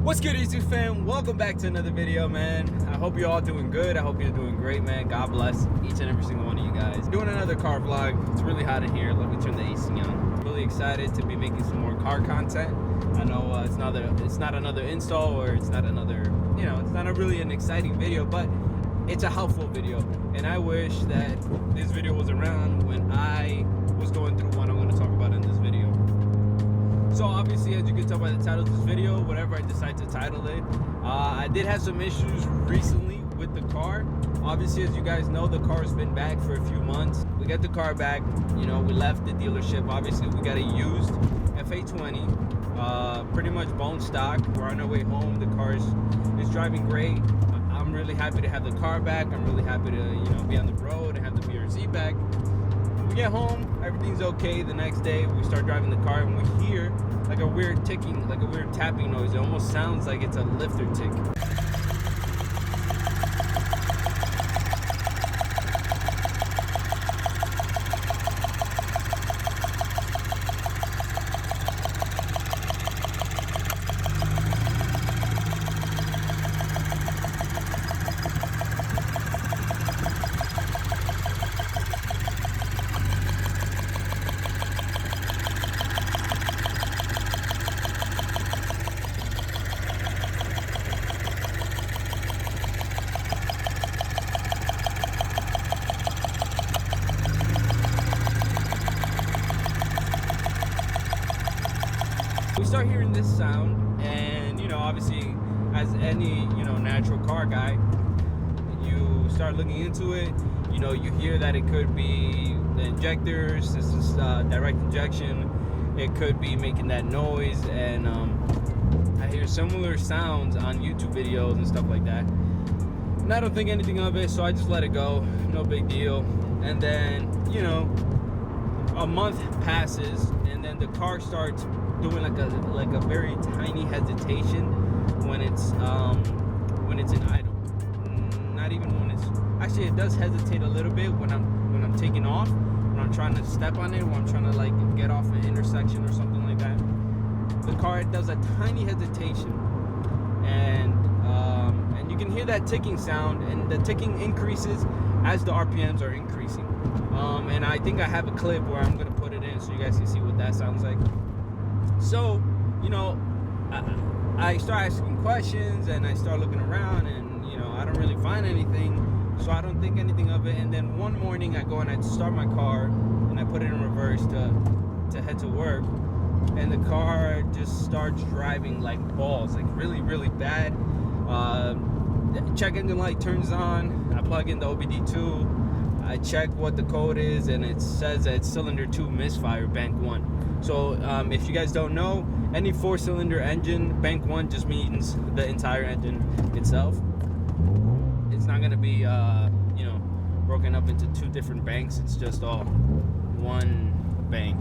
What's good, YouTube fam? Welcome back to another video, man. I hope you're all doing good. I hope you're doing great, man. God bless each and every single one of you guys. Doing another car vlog. It's really hot in here. Let me turn the AC on. Really excited to be making some more car content. I know it's not another install, or it's not another, it's not really an exciting video, but it's a helpful video. And I wish that this video was around when I was going through what I'm going to talk about in this video. So obviously, as you can tell by the title of this video, whatever I decide to title it, I did have some issues recently with the car. Obviously, as you guys know, the car has been back for a few months. We got the car back, we left the dealership. Obviously, we got a used FA20, pretty much bone stock. We're on our way home. The car is driving great. I'm really happy to have the car back. I'm really happy to be on the road and have the BRZ back. We get home, everything's okay. The next day we start driving the car and we hear like a weird ticking, like a weird tapping noise. It almost sounds like it's a lifter tick. We start hearing this sound, and obviously, as any natural car guy, you start looking into it. You hear that it could be the injectors. This is direct injection. It could be making that noise, and I hear similar sounds on YouTube videos and stuff like that. And I don't think anything of it, so I just let it go. No big deal. And then a month passes, and then the car starts doing like a very tiny hesitation when it's in idle. Not even when it's actually, it does hesitate a little bit when I'm taking off, when I'm trying to step on it, when I'm trying to like get off an intersection or something like that. The car does a tiny hesitation, and you can hear that ticking sound, and the ticking increases as the RPMs are increasing. And I think I have a clip where I'm gonna put it in so you guys can see what that sounds like. So, I start asking questions, and I start looking around, and I don't really find anything, so I don't think anything of it. And then one morning I go and I start my car and I put it in reverse to head to work, and the car just starts driving like balls, like really, really bad. The check engine light turns on. I plug in the OBD2. I check what the code is, and it says that it's cylinder 2 misfire, bank 1. So if you guys don't know, any 4-cylinder engine, bank 1 just means the entire engine itself. It's not going to be broken up into 2 different banks. It's just all one bank,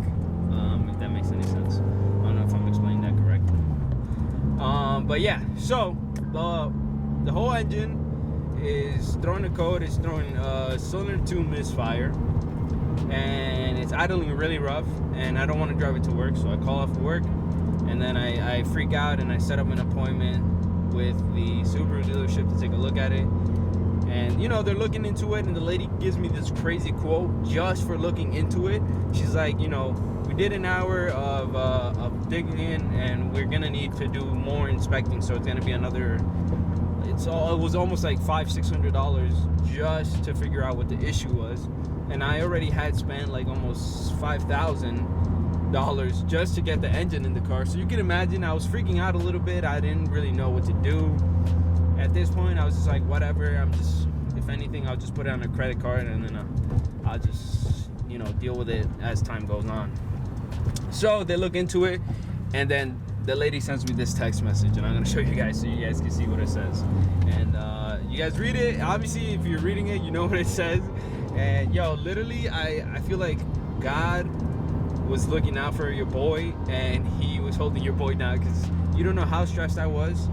if that makes any sense. I don't know if I'm explaining that correctly. But yeah, so the whole engine is throwing a code. It's throwing cylinder 2 misfire, and it's idling really rough, and I don't want to drive it to work, so I call off work, and then I freak out, and I set up an appointment with the Subaru dealership to take a look at it. And they're looking into it, and the lady gives me this crazy quote just for looking into it. She's like, we did an hour of digging in, and we're gonna need to do more inspecting, so it's gonna be another, it was almost like $500-600 just to figure out what the issue was. And I already had spent like almost $5,000 just to get the engine in the car. So you can imagine I was freaking out a little bit. I didn't really know what to do. At this point, I was just like, whatever. If anything, I'll just put it on a credit card, and then I'll just, deal with it as time goes on. So they look into it, and then the lady sends me this text message, and I'm gonna show you guys so you guys can see what it says. And you guys read it. Obviously, if you're reading it, you know what it says. And literally, I feel like God was looking out for your boy, and he was holding your boy down, because you don't know how stressed I was.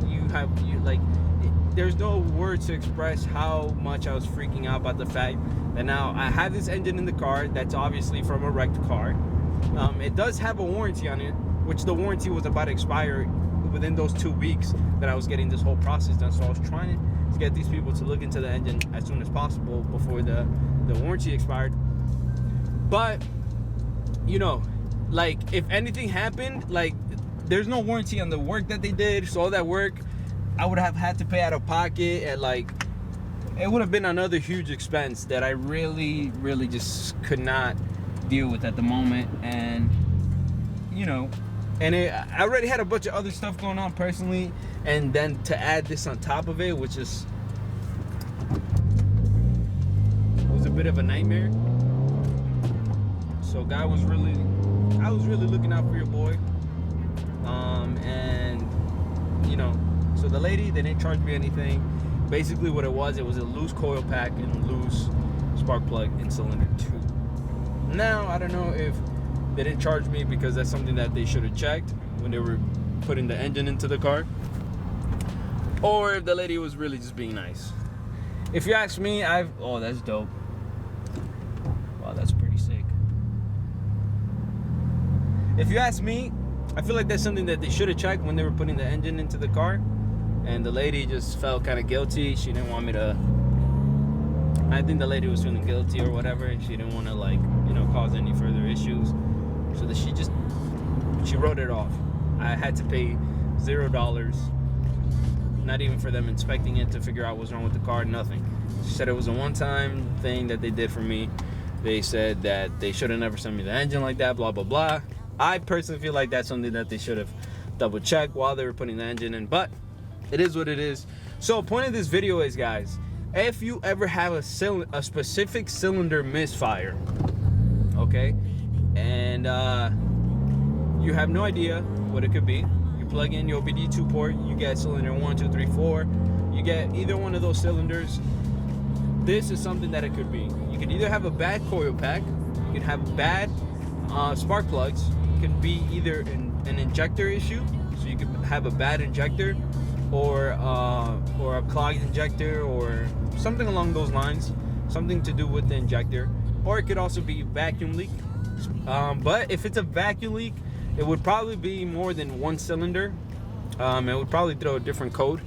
There's no words to express how much I was freaking out about the fact that now I have this engine in the car that's obviously from a wrecked car. It does have a warranty on it, which the warranty was about to expire within those 2 weeks that I was getting this whole process done. So I was trying to get these people to look into the engine as soon as possible before the warranty expired. But you know, like, if anything happened, like, there's no warranty on the work that they did. So all that work I would have had to pay out of pocket, and like, it would have been another huge expense that I really just could not deal with at the moment. And you know, and I already had a bunch of other stuff going on personally, and then to add this on top of it, which was a bit of a nightmare. So I was really looking out for your boy. And you know, so the lady, they didn't charge me anything. Basically what it was a loose coil pack and loose spark plug in cylinder 2. Now I don't know if they didn't charge me because that's something that they should have checked when they were putting the engine into the car, or if the lady was really just being nice. If you ask me, oh, that's dope. Wow, that's pretty sick. If you ask me, I feel like that's something that they should have checked when they were putting the engine into the car, and the lady just felt kind of guilty. She didn't want me to, I think the lady was feeling guilty or whatever, and she didn't want to, like, you know, cause any further issues. So that she wrote it off. I had to pay $0, not even for them inspecting it to figure out what's wrong with the car, nothing. She said it was a one-time thing that they did for me. They said that they should have never sent me the engine like that, blah, blah, blah. I personally feel like that's something that they should have double-checked while they were putting the engine in, but it is what it is. So point of this video is, guys, if you ever have a specific cylinder misfire, okay, and you have no idea what it could be, you plug in your OBD2 port, you get cylinder 1, 2, 3, 4, you get either one of those cylinders. This is something that it could be. You could either have a bad coil pack, you could have bad spark plugs, it could be either an injector issue, so you could have a bad injector, or a clogged injector, or something along those lines, something to do with the injector. Or it could also be vacuum leak. But if it's a vacuum leak, it would probably be more than one cylinder. It would probably throw a different code.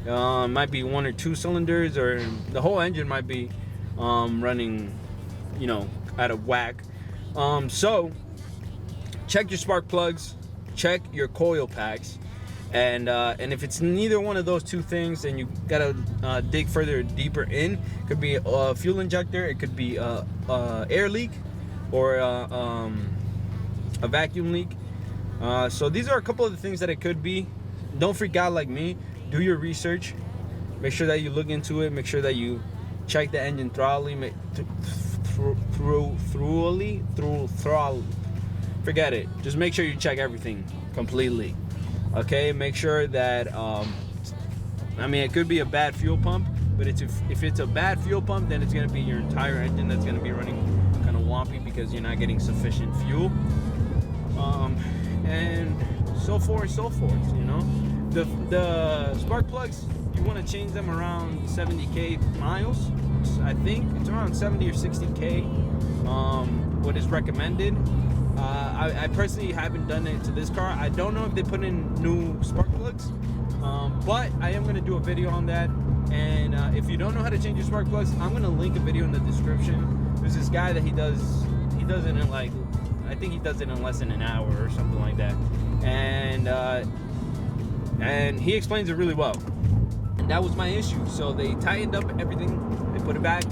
Might be 1 or 2 cylinders, or the whole engine might be running, you know, out of whack. So check your spark plugs, check your coil packs, and if it's neither one of those two things, then you gotta dig deeper in. It could be a fuel injector, it could be air leak, or a vacuum leak. So these are a couple of the things that it could be. Don't freak out like me. Do your research. Make sure that you look into it. Make sure that you check the engine thoroughly. Forget it. Just make sure you check everything completely. Okay. Make sure that I mean, it could be a bad fuel pump, but if it's a bad fuel pump, then it's gonna be your entire engine that's gonna be running kind of wompy because you're not getting sufficient fuel. And so forth, you know. The spark plugs, you want to change them around 70k miles. I think it's around 70 or 60k, what is recommended. I personally haven't done it to this car. I don't know if they put in new spark plugs, but I am going to do a video on that. And if you don't know how to change your spark plugs, I'm going to link a video in the description. There's this guy that he does it in, like, I think he does it in less than an hour or something like that, and he explains it really well. And that was my issue. So they tightened up everything, they put it back,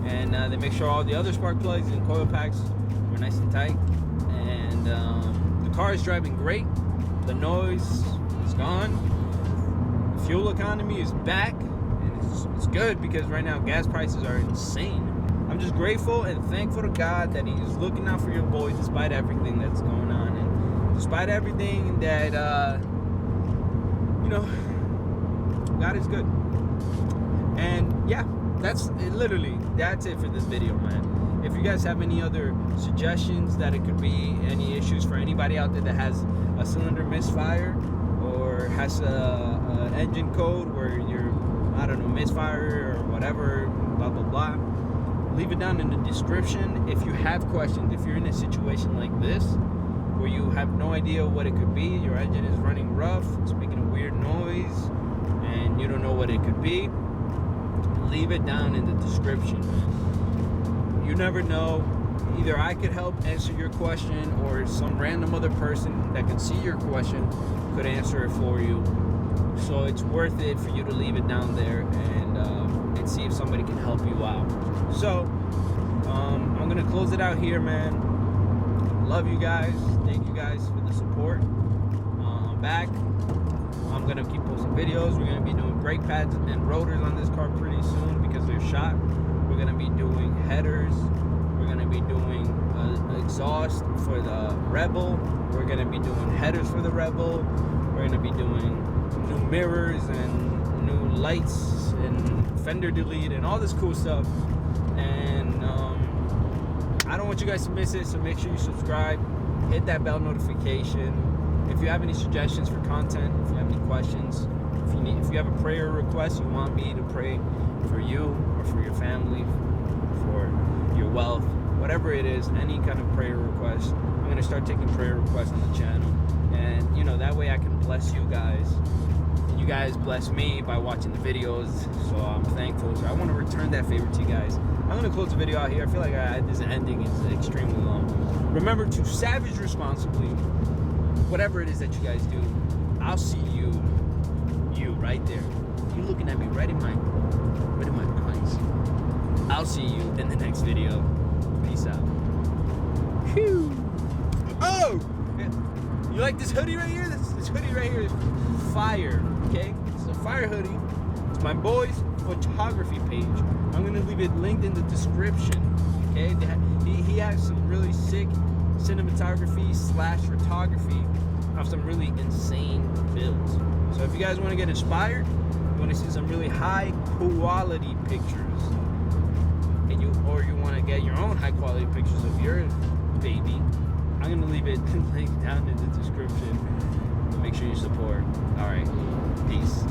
and they make sure all the other spark plugs and coil packs were nice and tight. And the car is driving great. The noise is gone. The fuel economy is back, and it's good because right now gas prices are insane. I'm just grateful and thankful to God that He's looking out for your boy despite everything that's going on, and despite everything that you know, God is good. And yeah, that's it for this video, man. If you guys have any other suggestions that it could be any issues for anybody out there that has a cylinder misfire, or has a engine code where you're, I don't know, misfire or whatever, blah blah blah, leave it down in the description. If you have questions, if you're in a situation like this where you have no idea what it could be, your engine is running rough, it's making a weird noise, and you don't know what it could be, leave it down in the description, man. You never know. Either I could help answer your question, or some random other person that could see your question could answer it for you. So it's worth it for you to leave it down there and see if somebody can help you out. So I'm gonna close it out here, man. Love you guys. Thank you guys for the support. I'm back. I'm gonna keep posting videos. We're gonna be doing brake pads and rotors on this car pretty soon because they're shot. We're gonna be doing headers. We're gonna be doing exhaust for the Rebel. We're gonna be doing headers for the Rebel. We're gonna be doing new mirrors and new lights and fender delete and all this cool stuff. And I don't want you guys to miss it, so make sure you subscribe, hit that bell notification. If you have any suggestions for content, if you have any questions, if you have a prayer request, you want me to pray for you or for your family, for your wealth, whatever it is, any kind of prayer request, I'm going to start taking prayer requests on the channel. And, you know, that way I can bless you guys. And you guys bless me by watching the videos. So I'm thankful. So I want to return that favor to you guys. I'm going to close the video out here. I feel like this ending is extremely long. Remember to savage responsibly. Whatever it is that you guys do, I'll see you right there. You looking at me right in my eyes. I'll see you in the next video. Peace out. Whew. Oh! You like this hoodie right here? This hoodie right here is fire, okay? It's a fire hoodie. It's my boy's photography page. I'm going to leave it linked in the description, okay? He has some really sick cinematography / photography of some really insane builds. So if you guys want to get inspired, you want to see some really high quality pictures, and you want to get your own high quality pictures of your baby, I'm going to leave it linked down in the description. Make sure you support. All right, peace.